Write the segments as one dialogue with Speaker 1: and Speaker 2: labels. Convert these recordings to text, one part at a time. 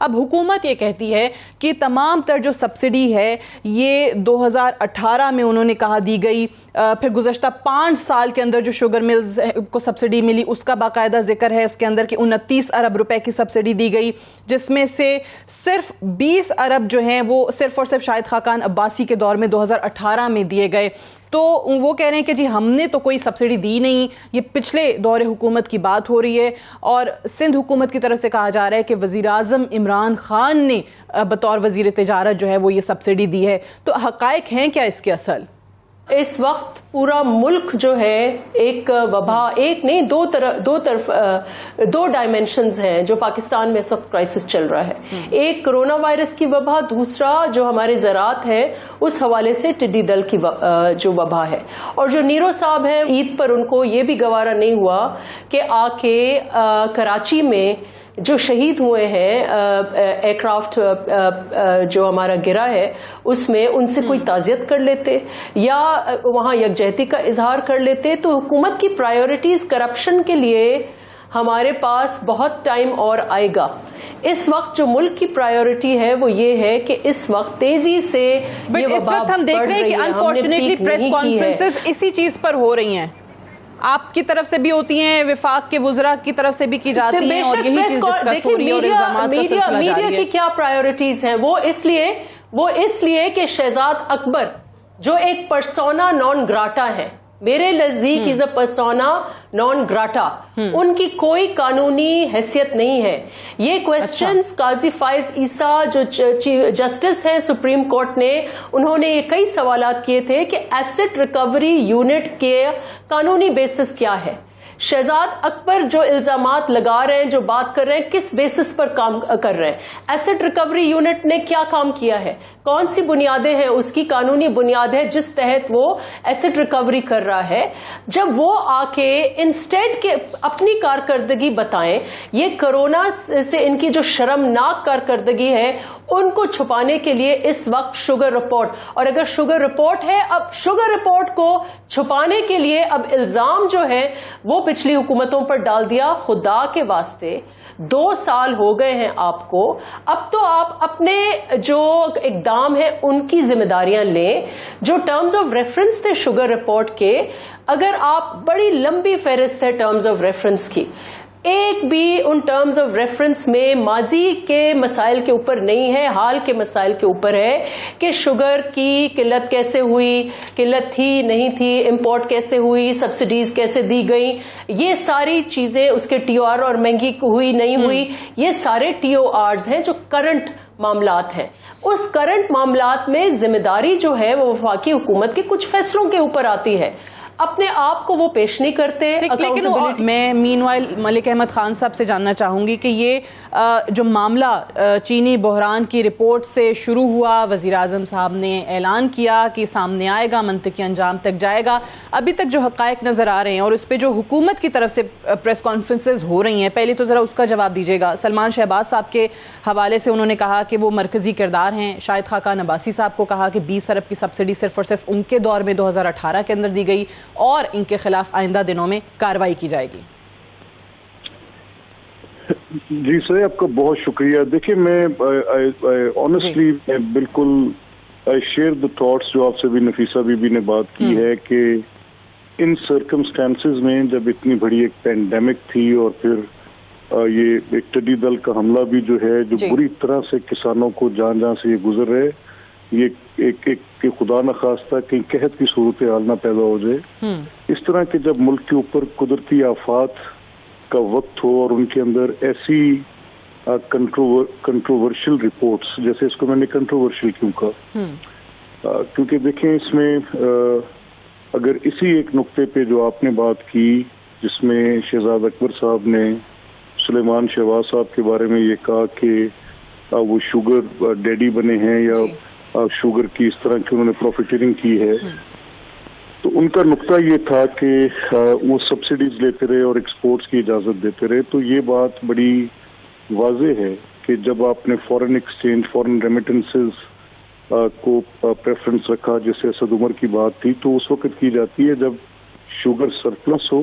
Speaker 1: اب حکومت یہ کہتی ہے کہ تمام تر جو سبسڈی ہے یہ 2018 میں انہوں نے کہا دی گئی, پھر گزشتہ 5 سال کے اندر جو شوگر ملز کو سبسڈی ملی اس کا باقاعدہ ذکر ہے اس کے اندر کہ 29 ارب روپے کی سبسڈی دی گئی, جس میں سے صرف 20 ارب جو ہیں وہ صرف اور صرف شاہد خاقان عباسی کے دور میں 2018 میں دیے گئے. تو وہ کہہ رہے ہیں کہ جی ہم نے تو کوئی سبسڈی دی نہیں, یہ پچھلے دور حکومت کی بات ہو رہی ہے. اور سندھ حکومت کی طرف سے کہا جا رہا ہے کہ وزیر اعظم عمران خان نے بطور وزیر تجارت جو ہے وہ یہ سبسڈی دی ہے. تو حقائق ہیں کیا اس کے اصل؟
Speaker 2: اس وقت پورا ملک جو ہے ایک وبا, ایک نہیں دو ڈائمینشنز ہیں جو پاکستان میں اس وقت کرائسس چل رہا ہے. ایک کرونا وائرس کی وبا, دوسرا جو ہمارے زراعت ہے اس حوالے سے ٹڈی دل کی جو وبا ہے. اور جو نیرو صاحب ہیں عید پر ان کو یہ بھی گوارا نہیں ہوا کہ آ کے کراچی میں جو شہید ہوئے ہیں ایئر کرافٹ جو ہمارا گرا ہے اس میں ان سے کوئی تعزیت کر لیتے یا وہاں یکجہتی کا اظہار کر لیتے. تو حکومت کی پرائیورٹیز کرپشن کے لیے ہمارے پاس بہت ٹائم اور آئے گا. اس وقت جو ملک کی پرائیورٹی ہے وہ یہ ہے کہ اس وقت تیزی سے یہ
Speaker 1: اس وقت ہم دیکھ رہے ہیں کہ انفارچونیٹلی پریس کانفرنسز اسی چیز پر ہو رہی ہیں, آپ کی طرف سے بھی ہوتی ہیں, وفاق کے وزراء کی طرف سے بھی کی جاتی ہیں, اور یہی چیز ڈسکس ہو رہی ہے اور الزامات کا سلسلہ جاری ہے.
Speaker 2: میڈیا کی کیا پرائیورٹیز ہیں وہ اس لیے کہ شہزاد اکبر جو ایک پرسونا نان گراٹا ہے, میرے نزدیک از اے پرسونا نان گراٹا, ان کی کوئی قانونی حیثیت نہیں ہے. یہ کوسچنز قاضی فائز عیسیٰ جو جسٹس ہیں سپریم کورٹ نے, انہوں نے یہ کئی سوالات کیے تھے کہ ایسٹ ریکوری یونٹ کے قانونی بیسس کیا ہے. شہزاد اکبر جو الزامات لگا رہے ہیں, جو بات کر رہے ہیں, کس بیسس پر کام کر رہے ہیں؟ ایسٹ ریکوری یونٹ نے کیا کام کیا ہے, کون سی بنیادیں ہیں, اس کی قانونی بنیاد ہے جس تحت وہ ایسٹ ریکوری کر رہا ہے. جب وہ آ کے انسٹیڈ کے اپنی کارکردگی بتائیں, یہ کرونا سے ان کی جو شرمناک کارکردگی ہے ان کو چھپانے کے لیے اس وقت شوگر رپورٹ, اور اگر شوگر رپورٹ ہے, اب شوگر رپورٹ کو چھپانے کے لیے اب الزام جو ہے وہ پچھلی حکومتوں پر ڈال دیا. خدا کے واسطے 2 سال ہو گئے ہیں آپ کو, اب تو آپ اپنے جو اقدام ہیں ان کی ذمہ داریاں لیں. جو ٹرمز آف ریفرنس تھے شوگر رپورٹ کے, اگر آپ بڑی لمبی فہرست ہے ٹرمز آف ریفرنس کی, ایک بھی ان ٹرمز آف ریفرنس میں ماضی کے مسائل کے اوپر نہیں ہے, حال کے مسائل کے اوپر ہے کہ شوگر کی قلت کیسے ہوئی, قلت تھی نہیں تھی, امپورٹ کیسے ہوئی, سبسڈیز کیسے دی گئیں, یہ ساری چیزیں, اس کے ٹی او آر اور مہنگی ہوئی نہیں ہوئی, یہ سارے ٹی او آرز ہیں جو کرنٹ معاملات ہیں. اس کرنٹ معاملات میں ذمہ داری جو ہے وہ وفاقی حکومت کے کچھ فیصلوں کے اوپر آتی ہے, اپنے آپ کو وہ پیش نہیں کرتے.
Speaker 1: لیکن میں مین وائل ملک احمد خان صاحب سے جاننا چاہوں گی کہ یہ جو معاملہ چینی بحران کی رپورٹ سے شروع ہوا, وزیر اعظم صاحب نے اعلان کیا کہ سامنے آئے گا, منطقی انجام تک جائے گا, ابھی تک جو حقائق نظر آ رہے ہیں اور اس پہ جو حکومت کی طرف سے پریس کانفرنسز ہو رہی ہیں, پہلے تو ذرا اس کا جواب دیجیے گا. سلمان شہباز صاحب کے حوالے سے انہوں نے کہا کہ وہ مرکزی کردار ہیں. شاہد خاقان عباسی صاحب کو کہا کہ 20 ارب کی سبسڈی صرف اور صرف ان کے دور میں 2018 کے اندر دی گئی اور ان کے خلاف آئندہ دنوں میں کارروائی کی جائے گی.
Speaker 3: جی سر, آپ کا بہت شکریہ. دیکھیں میں آنیسٹلی بالکل آئی شیئر دا تھاٹس جو آپ سے بھی نفیسہ بی نے بات کی ہے کہ ان سرکمسٹانسز میں جب اتنی بڑی ایک پینڈیمک تھی اور پھر یہ ایک ٹڈی دل کا حملہ بھی جو ہے جو بری طرح سے کسانوں کو جان سے یہ گزر رہے, یہ ایک خدا نخواستہ کہیں قحط کی صورتحال نہ پیدا ہو جائے. اس طرح کے جب ملک کے اوپر قدرتی آفات کا وقت ہو اور ان کے اندر ایسی کنٹروورشل رپورٹس, جیسے اس کو میں نے کنٹروورشل کیوں کہا, کیونکہ دیکھیں اس میں اگر اسی ایک نقطے پہ جو آپ نے بات کی جس میں شہزاد اکبر صاحب نے سلیمان شہباز صاحب کے بارے میں یہ کہا کہ وہ شوگر ڈیڈی بنے ہیں یا شوگر کی اس طرح کی انہوں نے پروفیٹرنگ کی ہے, تو ان کا نقطہ یہ تھا کہ وہ سبسڈیز لیتے رہے اور ایکسپورٹس کی اجازت دیتے رہے. تو یہ بات بڑی واضح ہے کہ جب آپ نے فورن ایکسچینج, فورن ریمیٹنسز کو پریفرنس رکھا, جیسے اسد عمر کی بات تھی, تو اس وقت کی جاتی ہے جب شوگر سرپلس ہو,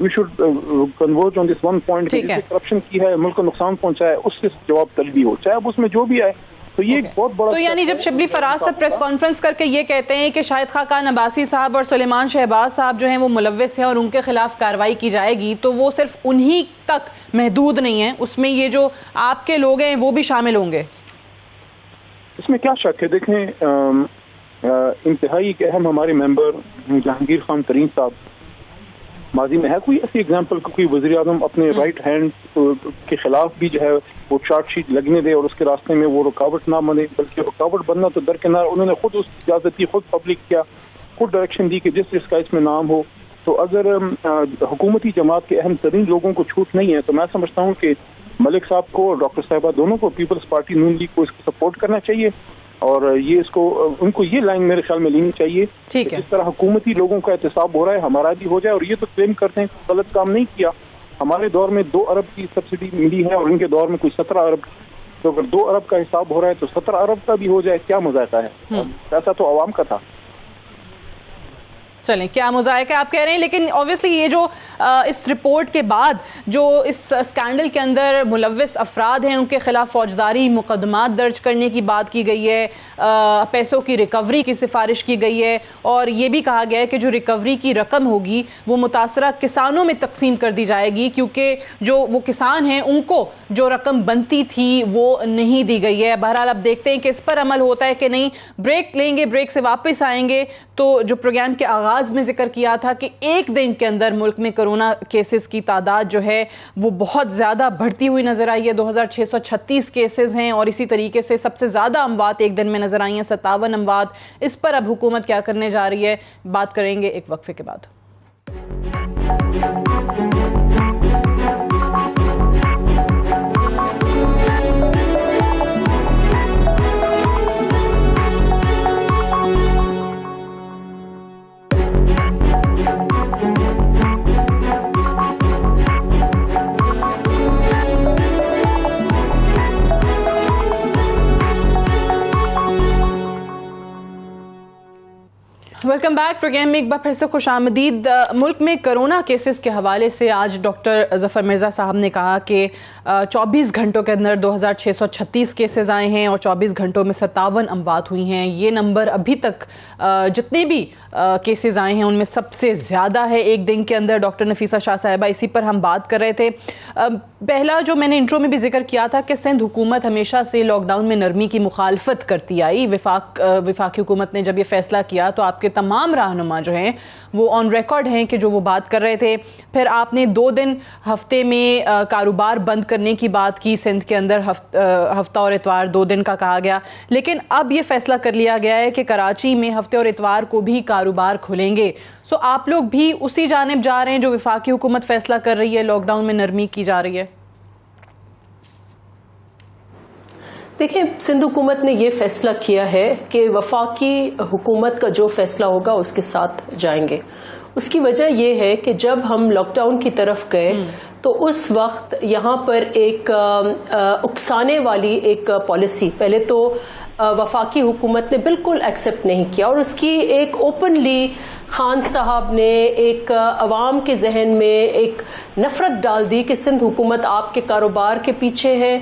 Speaker 4: we should converge on this one point کہ کرپشن کی ہے، ملک کو نقصان پہنچایا ہے، اس سے جواب طلبی ہو، چاہے اب اس میں جو بھی آئے. تو یہ بہت بڑا.
Speaker 1: تو یعنی جب شبلی فراز صاحب پریس کانفرنس کر کے یہ کہتے ہیں کہ شاہد خاقان عباسی صاحب اور سلیمان شہباز صاحب جو ہیں وہ ملوث ہیں اور ان کے خلاف کارروائی کی جائے گی، تو وہ صرف انہی تک محدود نہیں ہے، اس میں یہ جو آپ کے لوگ ہیں وہ بھی شامل ہوں گے؟
Speaker 4: اس میں کیا شک ہے؟ دیکھیں انتہائی ایک اہم ہمارے ممبر جہانگیر خان ترین صاحب، ماضی میں ہے کوئی ایسی ایگزامپل کہ کوئی وزیر اعظم اپنے رائٹ ہینڈ کے خلاف بھی جو ہے وہ چارج شیٹ لگنے دے اور اس کے راستے میں وہ رکاوٹ نہ بنے، بلکہ رکاوٹ بننا تو درکنار، انہوں نے خود اس اجازت دی، خود پبلک کیا، خود ڈائریکشن دی کہ جس کا اس میں نام ہو. تو اگر حکومتی جماعت کے اہم ترین لوگوں کو چھوٹ نہیں ہے تو میں سمجھتا ہوں کہ ملک صاحب کو اور ڈاکٹر صاحبہ دونوں کو پیپلز پارٹی نون لیگ کو اس کو سپورٹ کرنا چاہیے، اور یہ اس کو ان کو یہ لائن میرے خیال میں لینی چاہیے کہ جس طرح حکومتی لوگوں کا احتساب ہو رہا ہے ہمارا بھی ہو جائے. اور یہ تو کلیم کرتے ہیں غلط کام نہیں کیا، ہمارے دور میں 2 ارب کی سبسڈی ملی ہے اور ان کے دور میں کوئی 17 ارب، تو اگر 2 ارب کا حساب ہو رہا ہے تو 17 ارب کا بھی ہو جائے، کیا مذائقہ ہے؟ پیسہ تو عوام کا تھا.
Speaker 1: چلیں کیا مذائقہ آپ کہہ رہے ہیں، لیکن اوبیسلی یہ جو اس رپورٹ کے بعد جو اس اسکینڈل کے اندر ملوث افراد ہیں ان کے خلاف فوجداری مقدمات درج کرنے کی بات کی گئی ہے، پیسوں کی ریکوری کی سفارش کی گئی ہے، اور یہ بھی کہا گیا ہے کہ جو ریکوری کی رقم ہوگی وہ متاثرہ کسانوں میں تقسیم کر دی جائے گی، کیونکہ جو وہ کسان ہیں ان کو جو رقم بنتی تھی وہ نہیں دی گئی ہے. بہرحال اب دیکھتے ہیں کہ اس پر عمل ہوتا ہے کہ نہیں. بریک لیں گے، بریک سے واپس آئیں گے. تو جو پروگرام کے آغاز میں ذکر کیا تھا کہ ایک دن کے اندر ملک میں کرونا کیسز کی تعداد جو ہے وہ بہت زیادہ بڑھتی ہوئی نظر آئی ہے، 2636 کیسز ہیں، اور اسی طریقے سے سب سے زیادہ اموات ایک دن میں نظر آئی ہیں، 57 اموات. اس پر اب حکومت کیا کرنے جا رہی ہے، بات کریں گے ایک وقفے کے بعد. Welcome back. پروگرام میں ایک بار پھر سے خوش آمدید. ملک میں کرونا کیسز کے حوالے سے آج ڈاکٹر ظفر مرزا صاحب نے کہا کہ 24 گھنٹوں کے اندر 2636 کیسز آئے ہیں اور 24 گھنٹوں میں 57 اموات ہوئی ہیں. یہ نمبر ابھی تک جتنے بھی کیسز آئے ہیں ان میں سب سے زیادہ ہے ایک دن کے اندر. ڈاکٹر نفیسہ شاہ صاحبہ اسی پر ہم بات کر رہے تھے. پہلا جو میں نے انٹرو میں بھی ذکر کیا تھا کہ سندھ حکومت ہمیشہ سے لاک ڈاؤن میں نرمی کی مخالفت کرتی آئی. وفاقی حکومت نے جب یہ فیصلہ کیا تو آپ کے تمام رہنما جو ہیں وہ آن ریکارڈ ہیں کہ جو وہ بات کر رہے تھے. پھر آپ نے 2 دن ہفتے میں کاروبار بند کرنے کی بات کی سندھ کے اندر، ہفتہ اور اتوار 2 دن کا کہا گیا. لیکن اب یہ فیصلہ کر لیا گیا ہے کہ کراچی میں ہفتے اور اتوار کو بھی کاروبار کھلیں گے. سو آپ لوگ بھی اسی جانب جا رہے ہیں جو وفاقی حکومت فیصلہ کر رہی ہے، لاک ڈاؤن میں نرمی کی جا رہی ہے؟
Speaker 2: دیکھیں، سندھ حکومت نے یہ فیصلہ کیا ہے کہ وفاقی حکومت کا جو فیصلہ ہوگا اس کے ساتھ جائیں گے. اس کی وجہ یہ ہے کہ جب ہم لاک ڈاؤن کی طرف گئے تو اس وقت یہاں پر ایک اکسانے والی ایک پالیسی پہلے تو وفاقی حکومت نے بالکل ایکسیپٹ نہیں کیا، اور اس کی ایک اوپنلی خان صاحب نے ایک عوام کے ذہن میں ایک نفرت ڈال دی کہ سندھ حکومت آپ کے کاروبار کے پیچھے ہے،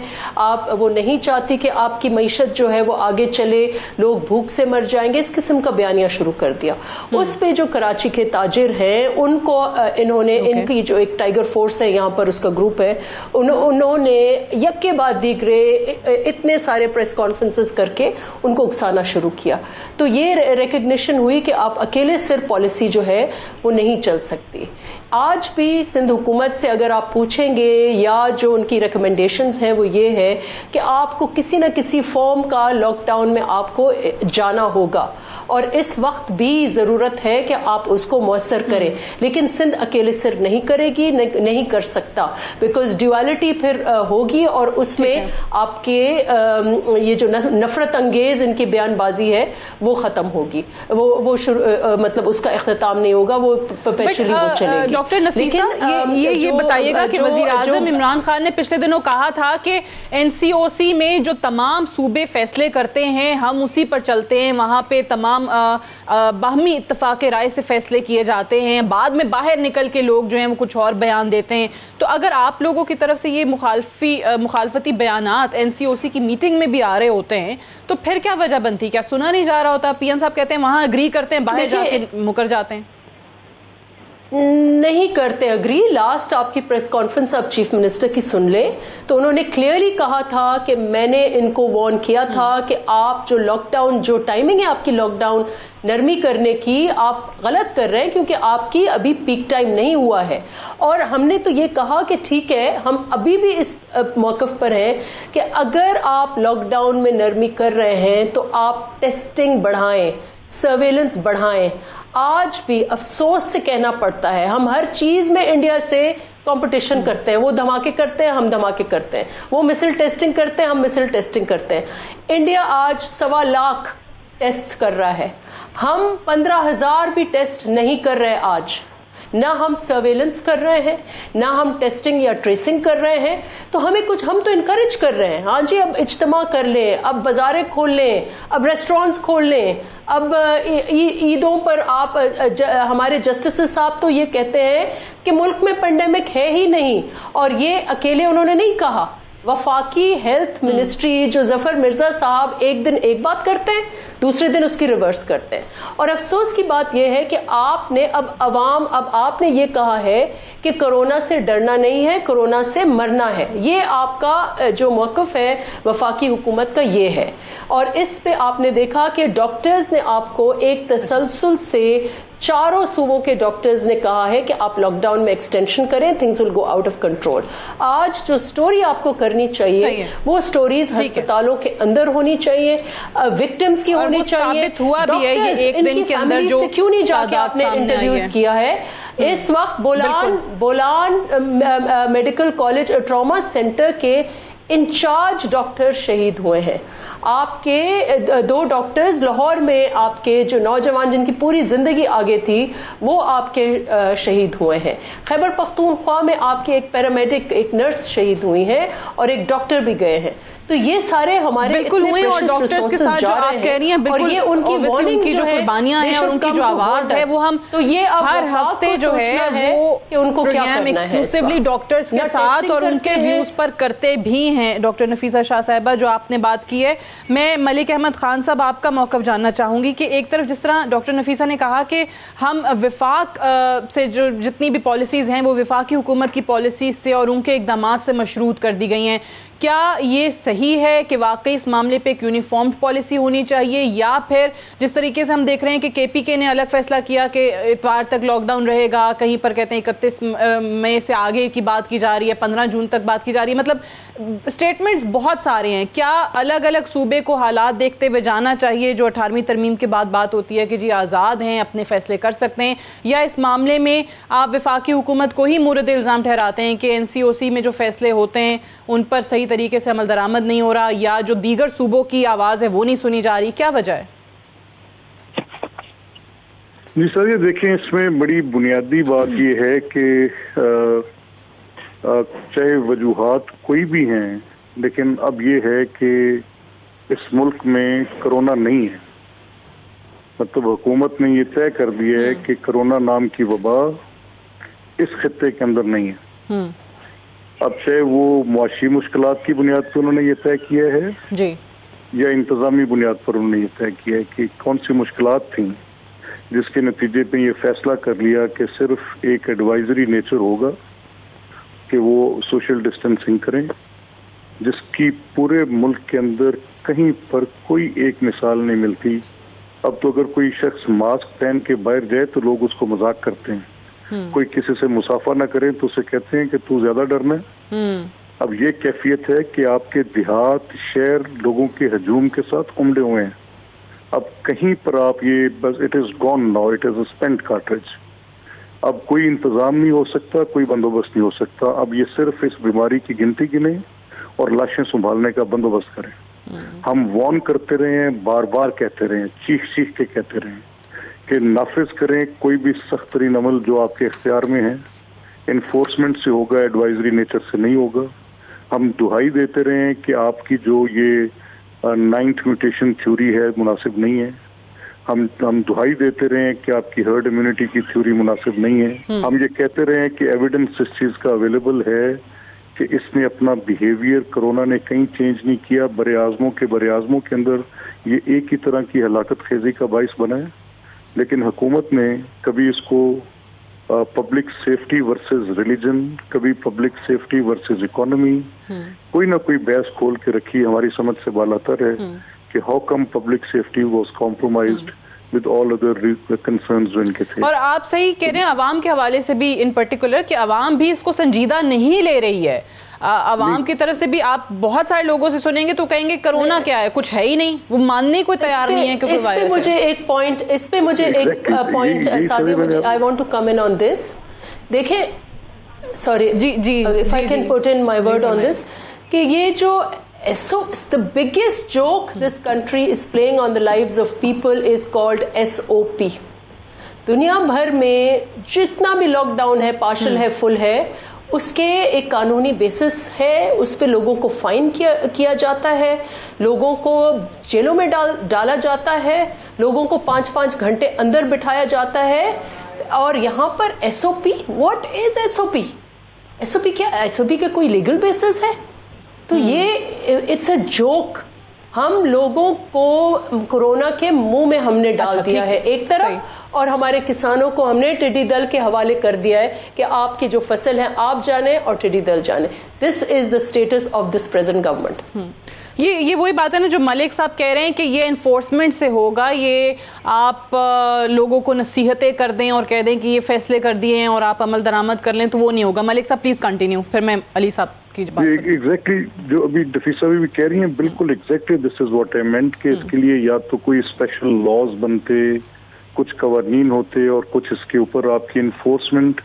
Speaker 2: وہ نہیں چاہتی کہ آپ کی معیشت جو ہے وہ آگے چلے، لوگ بھوک سے مر جائیں گے، اس قسم کا بیانیہ شروع کر دیا. اس پہ جو کراچی کے تاجر ہیں ان کو انہوں نے ان کی جو ایک ٹائیگر فورس ہے یہاں پر اس کا گروپ ہے، انہوں نے یک کے بعد دیگرے اتنے سارے پریس کانفرنسز کر کے ان کو اکسانا شروع کیا. تو یہ ریکگنیشن ہوئی کہ آپ اکیلے صرف پالیسی جو ہے وہ نہیں چل سکتی. آج بھی سندھ حکومت سے اگر آپ پوچھیں گے یا جو ان کی ریکمنڈیشنز ہیں وہ یہ ہے کہ آپ کو کسی نہ کسی فارم کا لاک ڈاؤن میں آپ کو جانا ہوگا، اور اس وقت بھی ضرورت ہے کہ آپ اس کو مؤثر کریں. لیکن سندھ اکیلے سر نہیں کرے گی، نہیں کر سکتا، بیکاز ڈیوالٹی پھر ہوگی اور اس میں آپ کے یہ جو نفرت انگیز ان کی بیان بازی ہے وہ ختم ہوگی، وہ مطلب اس کا اختتام نہیں ہوگا، وہ پرپیچولی وہ چلے گی.
Speaker 1: ڈاکٹر نفیسہ یہ بتائیے گا کہ وزیر اعظم عمران خان نے پچھلے دنوں کہا تھا کہ NCOC میں جو تمام صوبے فیصلے کرتے ہیں ہم اسی پر چلتے ہیں, وہاں پہ تمام باہمی اتفاق رائے سے فیصلے کیے جاتے ہیں, بعد میں باہر نکل کے لوگ جو ہیں وہ کچھ اور بیان دیتے ہیں. تو اگر آپ لوگوں کی طرف سے یہ مخالفتی بیانات NCOC کی میٹنگ میں بھی آ رہے ہوتے ہیں تو پھر کیا وجہ بنتی, کیا سنا نہیں جا رہا ہوتا؟ PM صاحب کہتے ہیں وہاں اگری کرتے ہیں, باہر جا کے مکر جاتے ہیں.
Speaker 2: نہیں کرتے اگری. لاسٹ آپ کی پریس کانفرنس آپ چیف منسٹر کی سن لیں تو انہوں نے کلیئرلی کہا تھا کہ میں نے ان کو وارن کیا تھا کہ آپ جو لاک ڈاؤن, جو ٹائمنگ ہے آپ کی لاک ڈاؤن نرمی کرنے کی, آپ غلط کر رہے ہیں کیونکہ آپ کی ابھی پیک ٹائم نہیں ہوا ہے. اور ہم نے تو یہ کہا کہ ٹھیک ہے, ہم ابھی بھی اس موقف پر ہیں کہ اگر آپ لاک ڈاؤن میں نرمی کر رہے ہیں تو آپ ٹیسٹنگ بڑھائیں, سرویلنس بڑھائیں. آج بھی افسوس سے کہنا پڑتا ہے ہم ہر چیز میں انڈیا سے کمپٹیشن کرتے ہیں. وہ دھماکے کرتے ہیں, ہم دھماکے کرتے ہیں. وہ مسل ٹیسٹنگ کرتے ہیں, ہم مسل ٹیسٹنگ کرتے ہیں. انڈیا آج 1.25 لاکھ ٹیسٹ کر رہا ہے, ہم 15,000 بھی ٹیسٹ نہیں کر رہے آج. نہ ہم سرویلنس کر رہے ہیں, نہ ہم ٹیسٹنگ یا ٹریسنگ کر رہے ہیں. تو ہمیں کچھ, ہم تو انکریج کر رہے ہیں, ہاں جی اب اجتماع کر لیں, اب بازاریں کھول لیں, اب ریسٹورینٹس کھول لیں, اب عیدوں پر آپ ہمارے جسٹسز صاحب تو یہ کہتے ہیں کہ ملک میں پینڈیمک ہے ہی نہیں. اور یہ اکیلے انہوں نے نہیں کہا, وفاقی ہیلتھ منسٹری جو ظفر مرزا صاحب ایک دن ایک بات کرتے ہیں, دوسرے دن اس کی ریورس کرتے ہیں. اور افسوس کی بات یہ ہے کہ آپ نے اب آپ نے یہ کہا ہے کہ کورونا سے ڈرنا نہیں ہے, کورونا سے مرنا ہے. یہ آپ کا جو موقف ہے وفاقی حکومت کا یہ ہے. اور اس پہ آپ نے دیکھا کہ ڈاکٹرز نے آپ کو ایک تسلسل سے, چاروں صوبوں کے ڈاکٹرز نے کہا ہے کہ آپ لاک ڈاؤن میں ایکسٹینشن کریں, things will go out of control. آج جو سٹوری آپ کو کرنی چاہیے وہ سٹوریز ہسپتالوں کے اندر ہونی چاہیے, وکٹمز کی ہونی چاہیے. ڈاکٹرز سے کیوں نہیں جا کے آپ نے انٹرویوز کیا ہے؟ اس وقت Bolan medical college trauma centre کے انچارج ڈاکٹر شہید ہوئے ہیں. آپ کے 2 ڈاکٹرز لاہور میں, آپ کے جو نوجوان جن کی پوری زندگی آگے تھی وہ آپ کے شہید ہوئے ہیں. خیبر پختونخوا میں آپ کے ایک پیرامیڈک, ایک نرس شہید ہوئی ہیں اور ایک ڈاکٹر بھی گئے ہیں. تو یہ سارے ہمارے
Speaker 1: بالکل ہوئے, اور ڈاکٹرز کے ساتھ جو آپ کہہ رہی ہیں بالکل,
Speaker 2: یہ ان کی وارننگ
Speaker 1: کی جو قربانیاں ہیں اور ان کی جو آواز ہے وہ ہم ہر ہفتے جو ہے وہ پروگرام ایکسکلوسیولی ڈاکٹرز کے ساتھ اور ان کے ویوز پر کرتے بھی ہیں. ڈاکٹر نفیسہ شاہ صاحبہ, جو آپ نے بات کی ہے, میں ملک احمد خان صاحب آپ کا موقف جاننا چاہوں گی کہ ایک طرف جس طرح ڈاکٹر نفیسہ نے کہا کہ ہم وفاق سے جو جتنی بھی پالیسیز ہیں وہ وفاقی حکومت کی پالیسیز سے اور ان کے اقدامات سے مشروط کر دی گئی ہیں, کیا یہ صحیح ہے کہ واقعی اس معاملے پہ ایک یونیفارم پالیسی ہونی چاہیے, یا پھر جس طریقے سے ہم دیکھ رہے ہیں کہ KPK نے الگ فیصلہ کیا کہ اتوار تک لاک ڈاؤن رہے گا, کہیں پر کہتے ہیں 31 مئی سے آگے کی بات کی جا رہی ہے, 15 جون تک بات کی جا رہی ہے, مطلب اسٹیٹمنٹس بہت سارے ہیں. کیا الگ الگ صوبے کو حالات دیکھتے ہوئے جانا چاہیے, جو 18ویں ترمیم کے بعد بات ہوتی ہے کہ جی آزاد ہیں, اپنے فیصلے کر سکتے ہیں, یا اس معاملے میں آپ وفاقی حکومت کو ہی مورد الزام ٹھہراتے ہیں کہ NCOC میں جو فیصلے ہوتے ہیں ان پر صحیح طریقے سے عمل درآمد نہیں ہو رہا, یا جو دیگر صوبوں کی آواز ہے وہ نہیں سنی جا رہی, کیا وجہ ہے؟
Speaker 3: جی سر, یہ دیکھیں اس میں بڑی بنیادی بات یہ ہے کہ چاہے وجوہات کوئی بھی ہیں, لیکن اب یہ ہے کہ اس ملک میں کرونا نہیں ہے. مطلب حکومت نے یہ طے کر دیا ہے کہ کرونا نام کی وبا اس خطے کے اندر نہیں ہے. اب چاہے وہ معاشی مشکلات کی بنیاد پر انہوں نے یہ طے کیا ہے
Speaker 1: جی,
Speaker 3: یا انتظامی بنیاد پر انہوں نے یہ طے کیا ہے کہ کون سی مشکلات تھیں جس کے نتیجے پہ یہ فیصلہ کر لیا کہ صرف ایک ایڈوائزری نیچر ہوگا کہ وہ سوشل ڈسٹینسنگ کریں, جس کی پورے ملک کے اندر کہیں پر کوئی ایک مثال نہیں ملتی. اب تو اگر کوئی شخص ماسک پہن کے باہر جائے تو لوگ اس کو مذاق کرتے ہیں, کوئی کسی سے مصافحہ نہ کرے تو اسے کہتے ہیں کہ تو زیادہ ڈرنا ہے. اب یہ کیفیت ہے کہ آپ کے دیہات, شہر لوگوں کے ہجوم کے ساتھ امڑے ہوئے ہیں. اب کہیں پر آپ یہ بس it is gone now, it is a spent cartridge. اب کوئی انتظام نہیں ہو سکتا, کوئی بندوبست نہیں ہو سکتا. اب یہ صرف اس بیماری کی گنتی گنیں اور لاشیں سنبھالنے کا بندوبست کریں. ہم وارن کرتے رہے ہیں, بار بار کہتے رہے ہیں, چیخ چیخ کے کہتے رہے ہیں کہ نافذ کریں کوئی بھی سخت ترین عمل جو آپ کے اختیار میں ہے. انفورسمنٹ سے ہوگا, ایڈوائزری نیچر سے نہیں ہوگا. ہم دہائی دیتے رہے کہ آپ کی جو یہ 9th میوٹیشن تھیوری ہے مناسب نہیں ہے. ہم دہائی دیتے رہے کہ آپ کی ہرڈ امیونٹی کی تھیوری مناسب نہیں ہے. ہم یہ کہتے رہے کہ ایویڈنس اس چیز کا اویلیبل ہے کہ اس نے اپنا بیہیویئر کرونا نے کہیں چینج نہیں کیا. بر اعظموں کے اندر یہ ایک ہی طرح کی ہلاکت خیزی کا باعث بنا ہے. لیکن حکومت نے کبھی اس کو پبلک سیفٹی ورسز ریلیجن, کبھی پبلک سیفٹی ورسز اکانومی, کوئی نہ کوئی بحث کھول کے رکھی. ہماری سمجھ سے بالاتر ہے کہ how come public safety was compromised with all other concerns جو ان کے تھے.
Speaker 1: اور آپ صحیح کہہ رہے ہیں عوام کے حوالے سے بھی ان پرٹیکولر کہ عوام بھی اس کو سنجیدہ نہیں لے رہی ہے. عوام کی طرف سے بھی آپ بہت سارے لوگوں سے سنیں گے تو کہیں گے کرونا کیا ہے, کچھ ہے ہی نہیں, وہ ماننے کو تیار نہیں ہے کہ کوئی وائرس ہے.
Speaker 2: اس پہ مجھے ایک point Sadia, I want to come in on this. دیکھیں, sorry, if I can put in my word on this, کہ یہ جو the biggest joke this country is playing on the lives of people is called SOP. دنیا بھر میں جتنا بھی lock down ہے, پارشل ہے, فل ہے, اس کے ایک قانونی بیسس ہے. اس پہ لوگوں کو فائن کیا جاتا ہے, لوگوں کو جیلوں میں ڈالا جاتا ہے, لوگوں کو 5-5 گھنٹے اندر بٹھایا جاتا ہے. اور یہاں پر SOP, what is SOP? SOP کیا, SOP کے کوئی لیگل بیسس ہے؟ تو یہ اٹس اے جوک. ہم لوگوں کو کورونا کے منہ میں ہم نے ڈال دیا ہے ایک طرف, اور ہمارے کسانوں کو ہم نے ٹڈی دل کے حوالے کر دیا ہے کہ آپ کی جو فصل ہے آپ جانیں اور ٹڈی دل جانیں. This is the status of this present government.
Speaker 1: یہ وہی بات ہے نا جو ملک صاحب کہہ رہے ہیں کہ یہ انفورسمنٹ سے ہوگا, یہ آپ لوگوں کو نصیحتیں کر دیں اور کہہ دیں کہ یہ فیصلے کر دیے ہیں اور آپ عمل درآمد کر لیں تو وہ نہیں ہوگا. ملک صاحب پلیز کنٹینیو, پھر میں علی صاحب کی بات.
Speaker 3: ایگزیکٹلی جو ابھی ڈفیس صاحب بھی کہہ رہی ہیں, بالکل exactly this is what I meant کہ اس کے لیے یا تو کوئی اسپیشل لاز بنتے, کچھ قوانین ہوتے, اور کچھ اس کے اوپر آپ کی انفورسمنٹ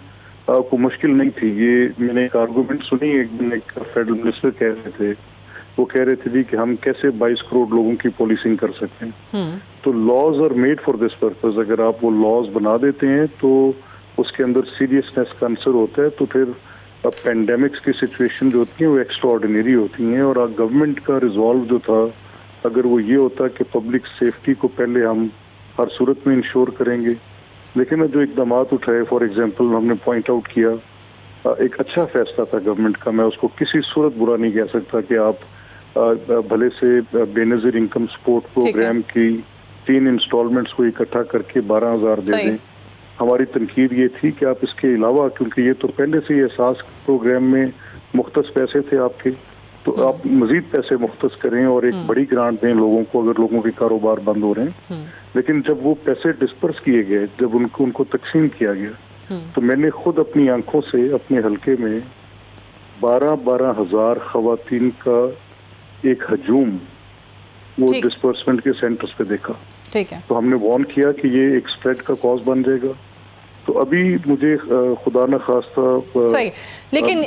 Speaker 3: کو مشکل نہیں تھی. یہ میں نے ایک آرگومنٹ سنی, ایک فیڈرل منسٹر کہہ رہے تھے, وہ کہہ رہے تھے جی کہ ہم کیسے 22 کروڑ لوگوں کی پولیسنگ کر سکتے ہیں. تو laws are made for this purpose. اگر آپ وہ لاز بنا دیتے ہیں تو اس کے اندر سیریسنیس کا عنصر ہوتا ہے, تو پھر پینڈیمکس کی سچویشن جو ہوتی ہیں وہ ایکسٹرا آرڈینری ہوتی ہیں. اور گورنمنٹ کا ریزالو جو تھا, اگر وہ یہ ہوتا کہ پبلک سیفٹی کو پہلے ہم ہر صورت میں انشور کریں گے, لیکن جو اقدامات اٹھائے, فار ایگزامپل ہم نے پوائنٹ آؤٹ کیا, ایک اچھا فیصلہ تھا گورنمنٹ کا. میں اس کو کسی صورت برا نہیں کہہ سکتا کہ آپ بھلے سے بے نظیر انکم سپورٹ پروگرام کی 3 انسٹالمنٹس کو اکٹھا کر کے 12,000 دے دیں. ہماری تنقید یہ تھی کہ آپ اس کے علاوہ, کیونکہ یہ تو پہلے سے ہی احساس پروگرام میں مختص پیسے تھے آپ کے, تو آپ مزید پیسے مختص کریں اور ایک بڑی گرانٹ دیں لوگوں کو اگر لوگوں کے کاروبار بند ہو رہے ہیں. لیکن جب وہ پیسے ڈسپرس کیے گئے, جب ان کو تقسیم کیا گیا, تو میں نے خود اپنی آنکھوں سے اپنے حلقے میں 12,000 خواتین کا ایک ہجوم وہ ڈسپرسمنٹ کے سینٹرز پہ دیکھا. تو ہم نے وارن کیا کہ یہ ایک اسپریڈ کا کاز بن جائے گا. تو ابھی مجھے خدا نہ خواستہ
Speaker 1: صحیح, لیکن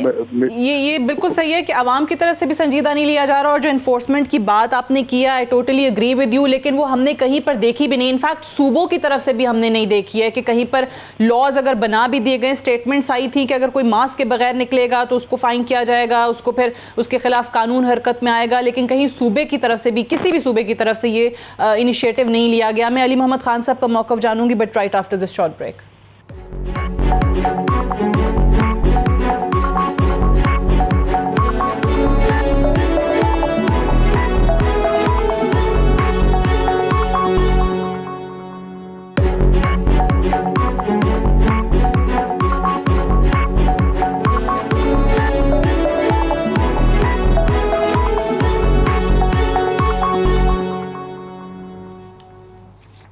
Speaker 1: یہ بالکل صحیح ہے کہ عوام کی طرف سے بھی سنجیدہ نہیں لیا جا رہا. اور جو انفورسمنٹ کی بات آپ نے کیا, I totally agree with you, لیکن وہ ہم نے کہیں پر دیکھی بھی نہیں. انفیکٹ صوبوں کی طرف سے بھی ہم نے نہیں دیکھی ہے کہ کہیں پر لاز اگر بنا بھی دیے گئے, اسٹیٹمنٹس آئی تھی کہ اگر کوئی ماسک کے بغیر نکلے گا تو اس کو فائن کیا جائے گا, اس کو پھر اس کے خلاف قانون حرکت میں آئے گا, لیکن کہیں صوبے کی طرف سے بھی, کسی بھی صوبے کی طرف سے یہ انیشیٹو نہیں لیا گیا. میں علی محمد خان صاحب کا موقف جانوں گی, but right after this short break.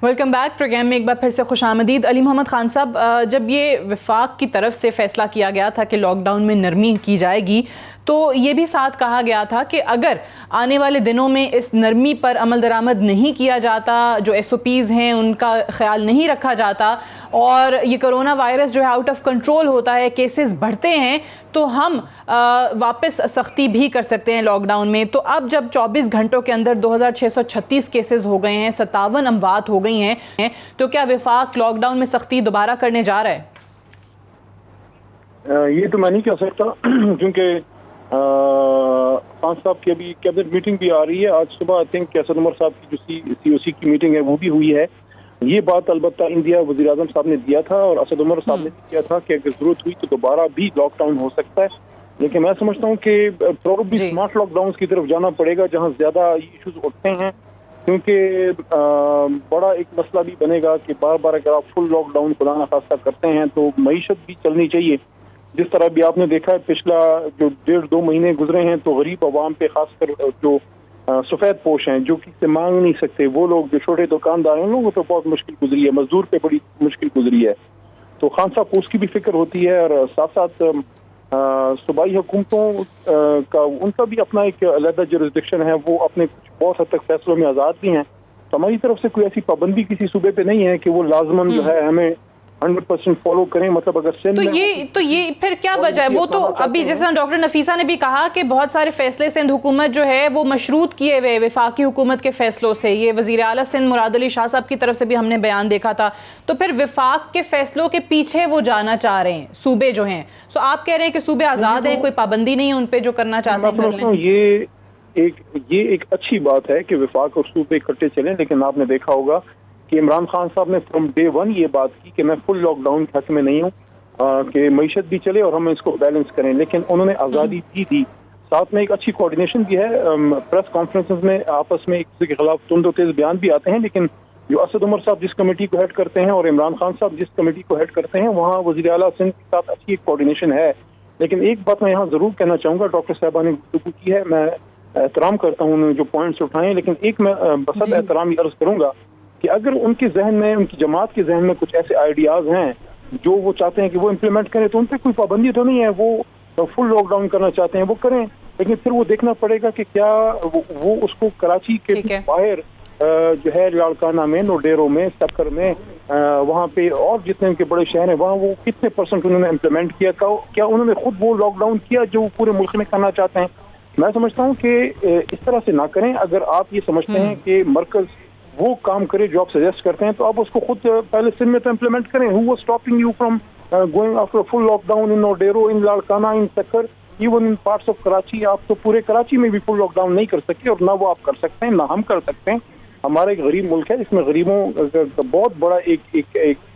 Speaker 1: Welcome back. Programme میں ایک بار پھر سے خوش آمدید. علی محمد خان صاحب, جب یہ وفاق کی طرف سے فیصلہ کیا گیا تھا کہ لاک ڈاؤن میں نرمی کی جائے گی, تو یہ بھی ساتھ کہا گیا تھا کہ اگر آنے والے دنوں میں اس نرمی پر عمل درآمد نہیں کیا جاتا, جو SOPs ہیں ان کا خیال نہیں رکھا جاتا اور یہ کرونا وائرس جو ہے آؤٹ آف کنٹرول ہوتا ہے, کیسز بڑھتے ہیں, تو ہم واپس سختی بھی کر سکتے ہیں لاک ڈاؤن میں. تو اب جب 24 گھنٹوں کے اندر 2636 کیسز ہو گئے ہیں, 57 اموات ہو گئی ہیں, تو کیا وفاق لاک ڈاؤن میں سختی دوبارہ کرنے جا رہا ہے؟
Speaker 4: یہ تو میں نہیں کہہ سکتا, کیونکہ خان صاحب کی ابھی کیبنٹ میٹنگ بھی آ رہی ہے. آج صبح آئی تھنک اسد عمر صاحب کی جو COC کی میٹنگ ہے وہ بھی ہوئی ہے. یہ بات البتہ انڈیا وزیر اعظم صاحب نے دیا تھا اور اسد عمر صاحب نے کیا تھا کہ اگر ضرورت ہوئی تو دوبارہ بھی لاک ڈاؤن ہو سکتا ہے. لیکن میں سمجھتا ہوں کہ پروبیبلی اسمارٹ لاک ڈاؤن کی طرف جانا پڑے گا جہاں زیادہ ایشوز اٹھتے ہیں, کیونکہ بڑا ایک مسئلہ بھی بنے گا کہ بار بار اگر آپ فل لاک ڈاؤن خدا نخواستہ کرتے ہیں تو معیشت بھی چلنی چاہیے. جس طرح بھی آپ نے دیکھا ہے پچھلا جو 1.5-2 مہینے گزرے ہیں تو غریب عوام پہ خاص کر جو سفید پوش ہیں جو کسی سے مانگ نہیں سکتے, وہ لوگ جو چھوٹے دکاندار ہیں ان لوگوں کو تو بہت مشکل گزری ہے, مزدور پہ بڑی مشکل گزری ہے. تو خان صاحب کو اس کی بھی فکر ہوتی ہے, اور ساتھ ساتھ صوبائی حکومتوں کا ان کا بھی اپنا ایک علیحدہ جورسڈکشن ہے, وہ اپنے بہت حد تک فیصلوں میں آزاد بھی ہیں. تو ہماری طرف سے کوئی ایسی پابندی کسی صوبے پہ نہیں ہے کہ وہ لازماً جو ہے ہمیں 100% فالو کریں. مطلب اگر
Speaker 1: تو یہ پھر کیا وجہ ہے؟ وہ تو ابھی جیسا ڈاکٹر نفیسہ نے بھی کہا کہ بہت سارے فیصلے سندھ حکومت جو ہے وہ مشروط کیے ہوئے وفاقی حکومت کے فیصلوں سے. یہ وزیر اعلیٰ سندھ مراد علی شاہ صاحب کی طرف سے بھی ہم نے بیان دیکھا تھا. تو پھر وفاق کے فیصلوں کے پیچھے وہ جانا چاہ رہے ہیں صوبے جو ہیں. سو آپ کہہ رہے ہیں کہ صوبے آزاد ہیں, کوئی پابندی نہیں ہے ان پہ, جو کرنا چاہتے ہیں کر لیں.
Speaker 4: یہ ایک اچھی بات ہے کہ وفاق اور صوبے اکٹھے چلیں, لیکن آپ نے دیکھا ہوگا کہ عمران خان صاحب نے فرام ڈے 1 یہ بات کی کہ میں فل لاک ڈاؤن کے حق میں نہیں ہوں, کہ معیشت بھی چلے اور ہم اس کو بیلنس کریں, لیکن انہوں نے آزادی دی تھی. ساتھ میں ایک اچھی کوارڈینیشن بھی ہے. پریس کانفرنسز میں آپس میں ایک دوسرے کے خلاف تند و تیز بیان بھی آتے ہیں, لیکن جو اسد عمر صاحب جس کمیٹی کو ہیڈ کرتے ہیں اور عمران خان صاحب جس کمیٹی کو ہیڈ کرتے ہیں, وہاں وزیر اعلیٰ سندھ کے ساتھ اچھی ایک کوارڈینیشن ہے. لیکن ایک بات میں یہاں ضرور کہنا چاہوں گا, ڈاکٹر صاحبہ نے گفتگو کی ہے, میں احترام کرتا ہوں انہوں نے جو پوائنٹس اٹھائے ہیں, لیکن ایک میں بصد احترام یہ عرض کروں گا کہ اگر ان کے ذہن میں, ان کی جماعت کے ذہن میں کچھ ایسے آئیڈیاز ہیں جو وہ چاہتے ہیں کہ وہ امپلیمنٹ کریں, تو ان پہ کوئی پابندی تو نہیں ہے. وہ فل لاک ڈاؤن کرنا چاہتے ہیں وہ کریں, لیکن پھر وہ دیکھنا پڑے گا کہ کیا وہ اس کو کراچی کے باہر جو ہے لاڑکانہ میں, نوڈیرو میں, سکر میں, وہاں پہ اور جتنے ان کے بڑے شہر ہیں وہاں وہ کتنے % انہوں نے امپلیمنٹ کیا, کیا انہوں نے خود وہ لاک ڈاؤن کیا جو پورے ملک میں کرنا چاہتے ہیں. میں سمجھتا ہوں کہ اس طرح سے نہ کریں. اگر آپ یہ سمجھتے ہیں کہ مرکز وہ کام کرے جو آپ سجیسٹ کرتے ہیں, تو آپ اس کو خود پہلے سندھ میں تو امپلیمنٹ کریں. Who was stopping you from going after full lockdown in Naudero, in Larkana, in Sukkur, even in parts of Karachi. آپ تو پورے کراچی میں بھی فل لاک ڈاؤن نہیں کر سکتے, اور نہ وہ آپ کر سکتے ہیں نہ ہم کر سکتے ہیں. ہمارا ایک غریب ملک ہے, اس میں غریبوں کا بہت بڑا ایک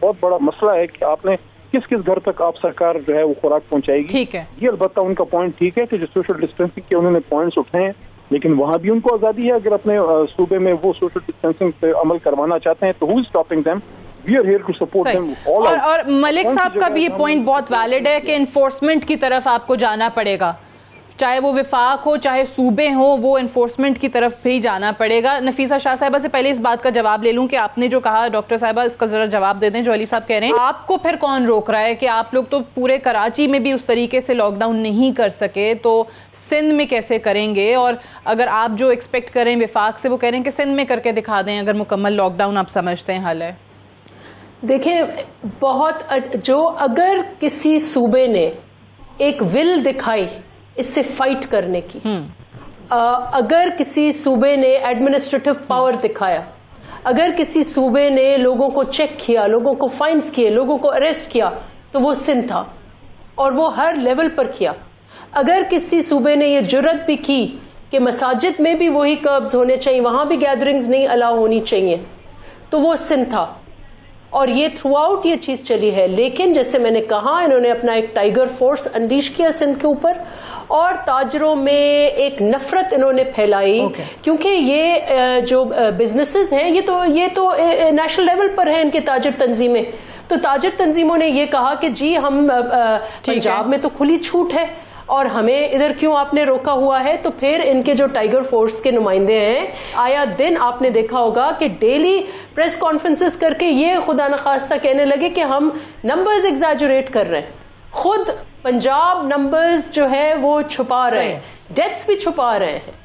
Speaker 4: بہت بڑا مسئلہ ہے کہ آپ نے کس گھر تک آپ سرکار جو ہے وہ خوراک پہنچائے گی.
Speaker 1: ٹھیک ہے,
Speaker 4: یہ البتہ ان کا پوائنٹ ٹھیک ہے کہ جو سوشل ڈسٹینسنگ کے انہوں نے پوائنٹس اٹھائے ہیں, لیکن وہاں بھی ان کو آزادی ہے. اگر اپنے صوبے میں وہ سوشل ڈسٹینسنگ پہ عمل کروانا چاہتے ہیں تو who is stopping them, we are here to support them all out.
Speaker 1: اور ملک صاحب کا بھی یہ پوائنٹ بہت ویلڈ ہے کہ انفورسمنٹ کی طرف آپ کو جانا پڑے گا, چاہے وہ وفاق ہو چاہے صوبے ہوں, وہ انفورسمنٹ کی طرف بھی جانا پڑے گا. نفیسہ شاہ صاحبہ سے پہلے اس بات کا جواب لے لوں کہ آپ نے جو کہا ڈاکٹر صاحبہ, اس کا ذرا جواب دے دیں. جو علی صاحب کہہ رہے ہیں آپ کو پھر کون روک رہا ہے کہ آپ لوگ تو پورے کراچی میں بھی اس طریقے سے لاک ڈاؤن نہیں کر سکے, تو سندھ میں کیسے کریں گے؟ اور اگر آپ جو ایکسپیکٹ کریں وفاق سے, وہ کہہ رہے ہیں کہ سندھ میں کر کے دکھا دیں اگر مکمل لاک ڈاؤن آپ سمجھتے ہیں حل ہے.
Speaker 2: دیکھیں, اگر کسی صوبے نے ایک ول دکھائی اس سے فائٹ کرنے کی, اگر کسی صوبے نے ایڈمنسٹریٹو پاور دکھایا, اگر کسی صوبے نے لوگوں کو چیک کیا, لوگوں کو فائنز کیے, لوگوں کو اریسٹ کیا, تو وہ سندھ تھا, اور وہ ہر لیول پر کیا. اگر کسی صوبے نے یہ جرت بھی کی کہ مساجد میں بھی وہی کربز ہونے چاہیے, وہاں بھی گیدرنگز نہیں الاؤ ہونی چاہیے, تو وہ سندھ تھا. اور یہ تھرو آؤٹ یہ چیز چلی ہے. لیکن جیسے میں نے کہا, انہوں نے اپنا ایک ٹائیگر فورس انلیش کیا سندھ کے اوپر, اور تاجروں میں ایک نفرت انہوں نے پھیلائی, کیونکہ یہ جو بزنسز ہیں یہ تو نیشنل لیول پر ہیں ان کے تاجر تنظیمیں. تو تاجر تنظیموں نے یہ کہا کہ جی ہم پنجاب میں تو کھلی چھوٹ ہے اور ہمیں ادھر کیوں آپ نے روکا ہوا ہے. تو پھر ان کے جو ٹائیگر فورس کے نمائندے ہیں, آیا دن آپ نے دیکھا ہوگا کہ ڈیلی پریس کانفرنسز کر کے یہ خدا نخواستہ کہنے لگے کہ ہم نمبرز ایگزیجریٹ کر رہے ہیں. خود پنجاب نمبرز جو ہے وہ چھپا رہے ہیں, ڈیتھس بھی چھپا رہے ہیں,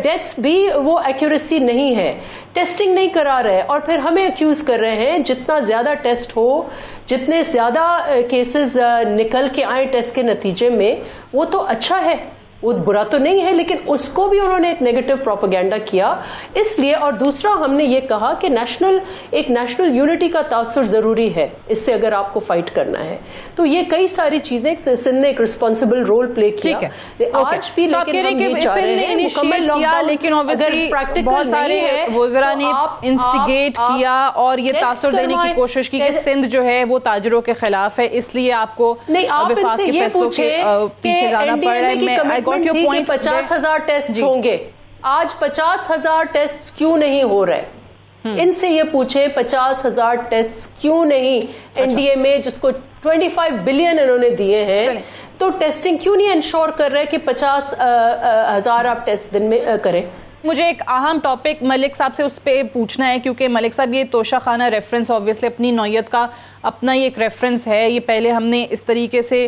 Speaker 2: ڈیتھس بھی وہ ایکوریسی نہیں ہے, ٹیسٹنگ نہیں کرا رہے, اور پھر ہمیں ایکیوز کر رہے ہیں جتنا زیادہ ٹیسٹ ہو, جتنے زیادہ کیسز نکل کے آئیں ٹیسٹ کے نتیجے میں, وہ تو اچھا ہے, وہ برا تو نہیں ہے, لیکن اس کو بھی انہوں نے ایک نیگیٹو پروپیگنڈا کیا اس لیے. اور دوسرا ہم نے یہ کہا کہ ایک نیشنل یونٹی کا تاثر ضروری ہے اس سے اگر آپ کو فائٹ کرنا ہے. تو یہ کئی ساری چیزیں سندھ نے ایک رسپانسبل رول پلے کیا آج بھی, لیکن ہم یہ چاہ رہے ہیں مکمل لاک ڈاؤن,
Speaker 1: لیکن
Speaker 2: اگر
Speaker 1: بہت سارے وزراء نے انسٹیگیٹ کیا اور یہ تاثر دینے کی کوشش کی کہ سندھ جو ہے وہ تاجروں کے خلاف ہے, اس لیے آپ کو وفاق کے فیصلوں کے پیچھے جانا پڑ رہا ہے.
Speaker 2: 50,000 ٹیسٹ ہوں گے, آج 50,000 ٹیسٹ کیوں نہیں ہو رہے؟ ان سے یہ پوچھیں 50,000 ٹیسٹ کیوں نہیں این ڈی اے میں, جس کو 25 بلین انہوں نے دیے ہیں, تو ٹیسٹنگ کیوں نہیں انشور کر رہے کہ 50,000 آپ ٹیسٹ دن میں کریں؟
Speaker 1: مجھے ایک اہم ٹاپک ملک صاحب سے اس پہ پوچھنا ہے, کیونکہ ملک صاحب یہ توشہ خانہ ریفرنس آبویسلی اپنی نوعیت کا اپنا ہی ایک ریفرنس ہے, یہ پہلے ہم نے اس طریقے سے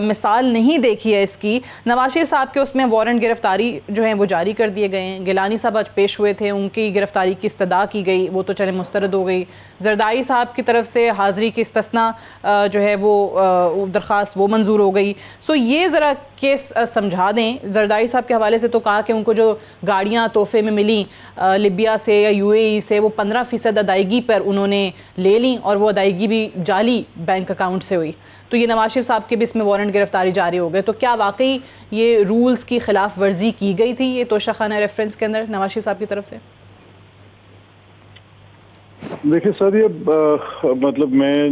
Speaker 1: مثال نہیں دیکھی ہے اس کی. نواز شریف صاحب کے اس میں وارنٹ گرفتاری جو ہیں وہ جاری کر دیے گئے ہیں, گیلانی صاحب آج پیش ہوئے تھے, ان کی گرفتاری کی استدعا کی گئی, وہ تو چلے مسترد ہو گئی. زرداری صاحب کی طرف سے حاضری کی استثناء جو ہے وہ درخواست وہ منظور ہو گئی. سو یہ ذرا کیس سمجھا دیں. زرداری صاحب کے حوالے سے تو کہا کہ ان کو جو گاڑیاں تحفے میں ملیں لیبیا سے یا یو اے ای سے, وہ 15% ادائیگی پر انہوں نے لے لیں, اور وہ ادائیگی بھی جعلی بینک اکاؤنٹ سے ہوئی. تو یہ نواز شریف صاحب کے بھی اس میں وارنٹ گرفتاری جاری ہو گئے. تو کیا واقعی یہ رولز کی خلاف ورزی کی گئی تھی یہ توشہ خانہ ریفرنس کے اندر نواز شریف صاحب کی طرف سے؟
Speaker 3: دیکھیں سادیہ, مطلب میں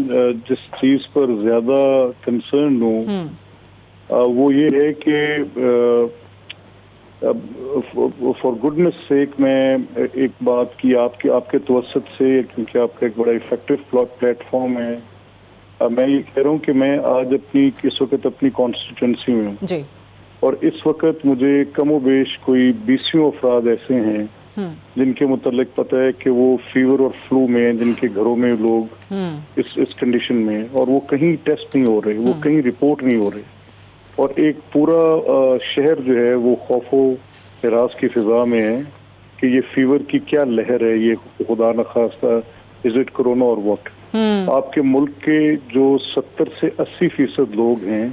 Speaker 3: جس چیز پر زیادہ کنسرنڈ ہوں وہ یہ ہے کہ فار گڈنس سیک میں ایک بات کی آپ کے توسط سے, کیونکہ آپ کا ایک بڑا افیکٹو پلیٹ فارم ہے, میں یہ کہہ رہا ہوں کہ میں آج اس وقت اپنی کانسٹیٹوئنسی میں ہوں جی, اور اس وقت مجھے کم و بیش کوئی 20 افراد ایسے ہیں جن کے متعلق پتہ ہے کہ وہ فیور اور فلو میں, جن کے گھروں میں لوگ اس کنڈیشن میں, اور وہ کہیں ٹیسٹ نہیں ہو رہے, وہ کہیں رپورٹ نہیں ہو رہے, اور ایک پورا شہر جو ہے وہ خوف و ہراس کی فضا میں ہے کہ یہ فیور کی کیا لہر ہے, یہ خدا نخواستہ از اٹ کرونا اور واٹ. آپ کے ملک کے جو 70 سے 80% لوگ ہیں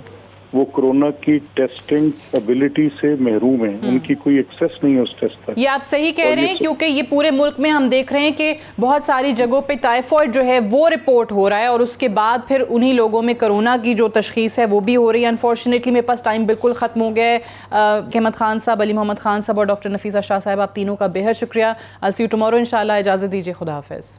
Speaker 3: وہ کرونا کی ٹیسٹنگ ایبلٹی سے محروم ہیں, ان کی کوئی ایکسیس نہیں ہے اس ٹیسٹ تک.
Speaker 1: یہ آپ صحیح کہہ رہے ہیں, کیونکہ یہ پورے ملک میں ہم دیکھ رہے ہیں کہ بہت ساری جگہوں پہ ٹائیفائڈ جو ہے وہ رپورٹ ہو رہا ہے, اور اس کے بعد پھر انہی لوگوں میں کرونا کی جو تشخیص ہے وہ بھی ہو رہی ہے. انفارچونیٹلی میرے پاس ٹائم بالکل ختم ہو گیا ہے. احمد خان صاحب, علی محمد خان صاحب اور ڈاکٹر نفیسہ شاہ صاحب, آپ تینوں کا بے حد شکریہ. I'll see you tomorrow انشاءاللہ. اجازت دیجیے, خدا حافظ.